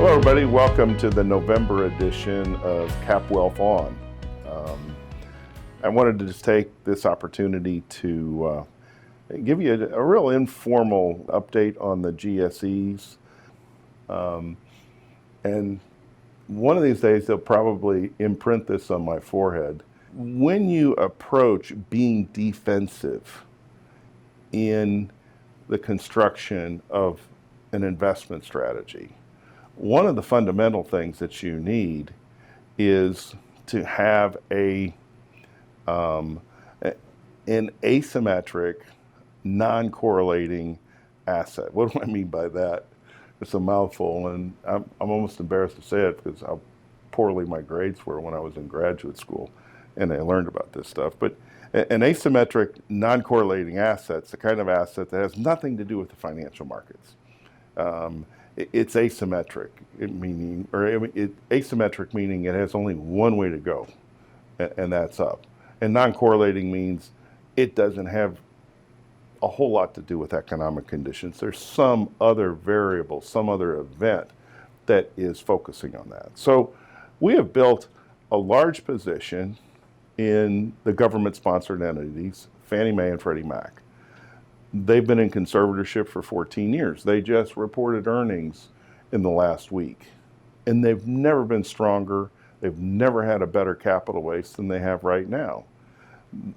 Hello everybody, welcome to the November edition of CapWealth On. I wanted to just take this opportunity to give you a real informal update on the GSEs. And one of these days they'll probably imprint this on my forehead. When you approach being defensive in the construction of an investment strategy, one of the fundamental things that you need is to have an asymmetric, non-correlating asset. What do I mean by that? It's a mouthful, and I'm almost embarrassed to say it because how poorly my grades were when I was in graduate school and I learned about this stuff. But an asymmetric, non-correlating asset is the kind of asset that has nothing to do with the financial markets. It's asymmetric, asymmetric meaning it has only one way to go, and that's up. And non-correlating means it doesn't have a whole lot to do with economic conditions. There's some other variable, some other event that is focusing on that. So we have built a large position in the government-sponsored entities, Fannie Mae and Freddie Mac. They've been in conservatorship for 14 years. They just reported earnings in the last week. And they've never been stronger. They've never had a better capital base than they have right now.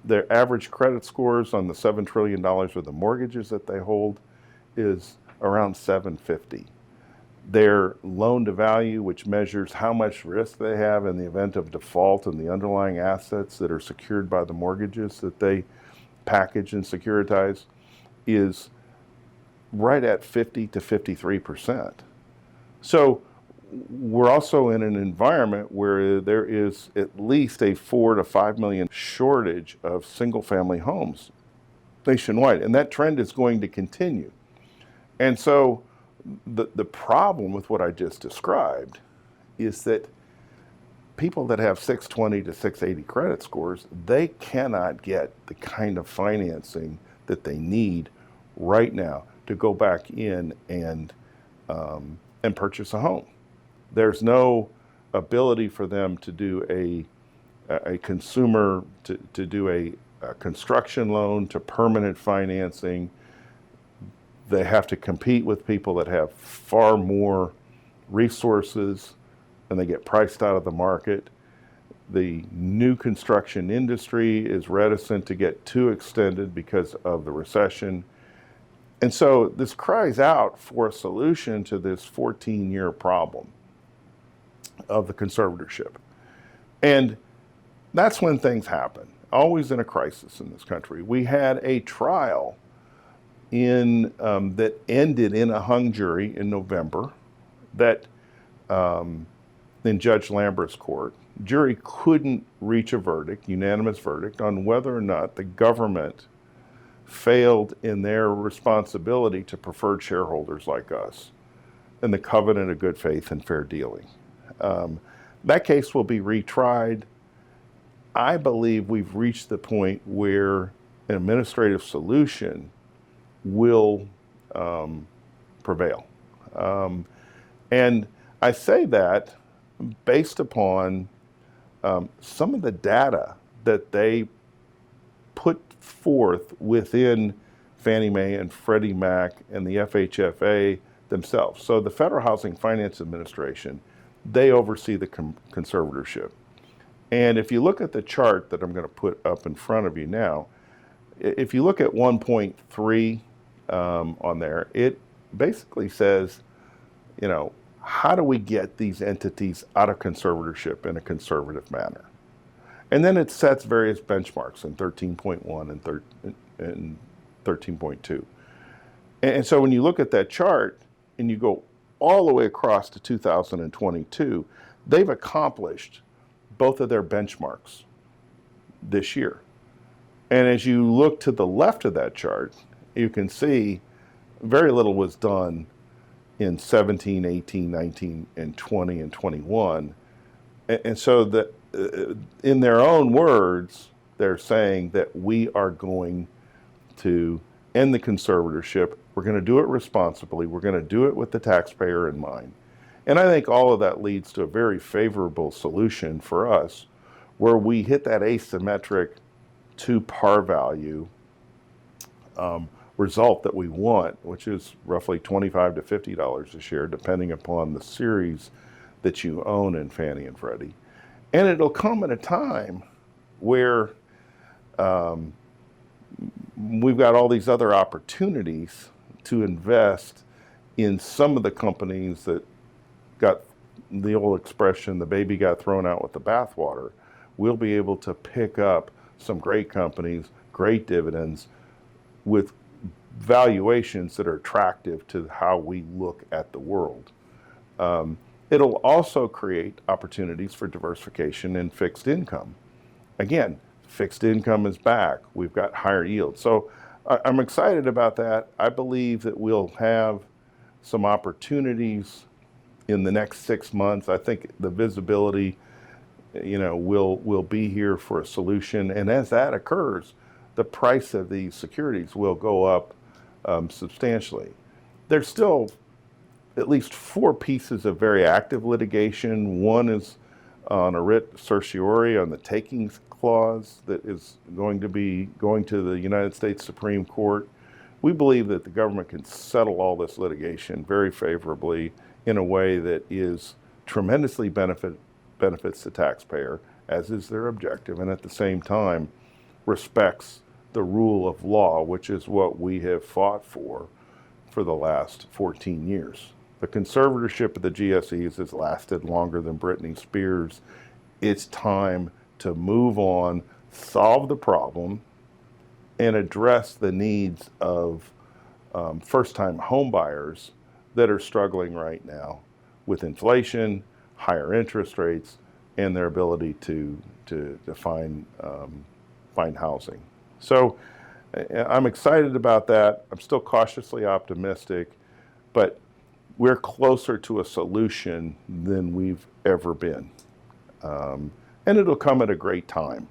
Their average credit scores on the $7 trillion of the mortgages that they hold is around 750. Their loan to value, which measures how much risk they have in the event of default in the underlying assets that are secured by the mortgages that they package and securitize, is right at 50 to 53%. So we're also in an environment where there is at least a 4 to 5 million shortage of single family homes nationwide, and that trend is going to continue. And so the problem with what I just described is that people that have 620 to 680 credit scores, they cannot get the kind of financing that they need right now to go back in and purchase a home. There's no ability for them to do a consumer, to do a construction loan, to permanent financing. They have to compete with people that have far more resources and they get priced out of the market. The new construction industry is reticent to get too extended because of the recession. And so this cries out for a solution to this 14-year problem of the conservatorship. And that's when things happen, always in a crisis in this country. We had a trial that ended in a hung jury in November that in Judge Lambert's court. Jury couldn't reach a verdict, unanimous verdict, on whether or not the government failed in their responsibility to preferred shareholders like us and the covenant of good faith and fair dealing. That case will be retried. I believe we've reached the point where an administrative solution will prevail. And I say that based upon some of the data that they put forth within Fannie Mae and Freddie Mac and the FHFA themselves. So the Federal Housing Finance Administration, they oversee the conservatorship. And if you look at the chart that I'm going to put up in front of you now, if you look at 1.3 on there, it basically says, how do we get these entities out of conservatorship in a conservative manner? And then it sets various benchmarks in 13.1 and 13.2. And so when you look at that chart and you go all the way across to 2022, they've accomplished both of their benchmarks this year. And as you look to the left of that chart, you can see very little was done in 17, 18, 19, and 20 and 21. And so in their own words, they're saying that we are going to end the conservatorship. We're going to do it responsibly. We're going to do it with the taxpayer in mind. And I think all of that leads to a very favorable solution for us, where we hit that asymmetric to par value result that we want, which is roughly $25 to $50 a share, depending upon the series that you own in Fannie and Freddie. And it'll come at a time where we've got all these other opportunities to invest in some of the companies that got the old expression, the baby got thrown out with the bathwater. We'll be able to pick up some great companies, great dividends, with valuations that are attractive to how we look at the world. It'll also create opportunities for diversification in fixed income. Again, fixed income is back. We've got higher yields. So I'm excited about that. I believe that we'll have some opportunities in the next 6 months. I think the visibility, will be here for a solution. And as that occurs, the price of these securities will go up substantially. There's still at least 4 pieces of very active litigation. One is on a writ certiorari on the takings clause that is going to be going to the United States Supreme Court. We believe that the government can settle all this litigation very favorably in a way that is tremendously benefits the taxpayer, as is their objective, and at the same time respects the rule of law, which is what we have fought for the last 14 years. The conservatorship of the GSEs has lasted longer than Britney Spears. It's time to move on, solve the problem, and address the needs of first-time homebuyers that are struggling right now with inflation, higher interest rates, and their ability to find housing. So I'm excited about that. I'm still cautiously optimistic, but we're closer to a solution than we've ever been. And it'll come at a great time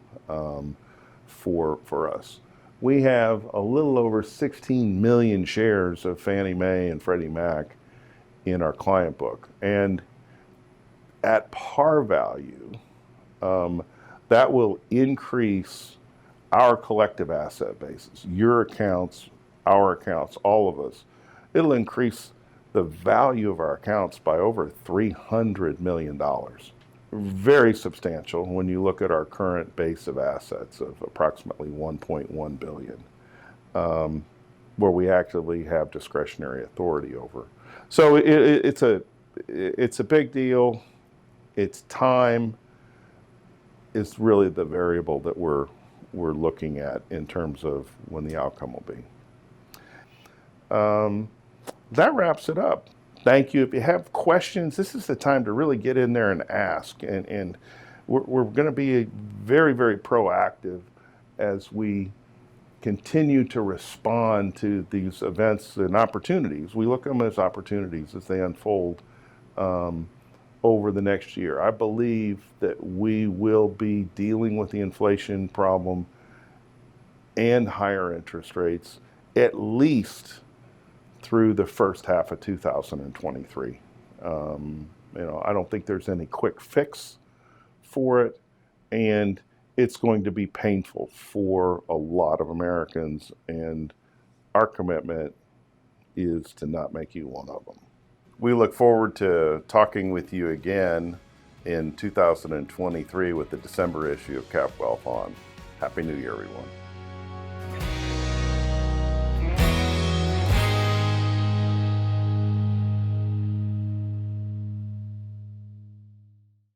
for us. We have a little over 16 million shares of Fannie Mae and Freddie Mac in our client book. And at par value, that will increase our collective asset bases, your accounts, our accounts, all of us. It'll increase the value of our accounts by over $300 million. Very substantial when you look at our current base of assets of approximately $1.1 billion, where we actively have discretionary authority over. So it's a big deal. It's time is really the variable that we're looking at in terms of when the outcome will be. That wraps it up. Thank you. If you have questions, this is the time to really get in there and ask. And we're going to be very, very proactive as we continue to respond to these events and opportunities. We look at them as opportunities as they unfold over the next year. I believe that we will be dealing with the inflation problem and higher interest rates at least through the first half of 2023. I don't think there's any quick fix for it, and it's going to be painful for a lot of Americans, and our commitment is to not make you one of them. We look forward to talking with you again in 2023 with the December issue of CapWealth On. Happy New Year, everyone.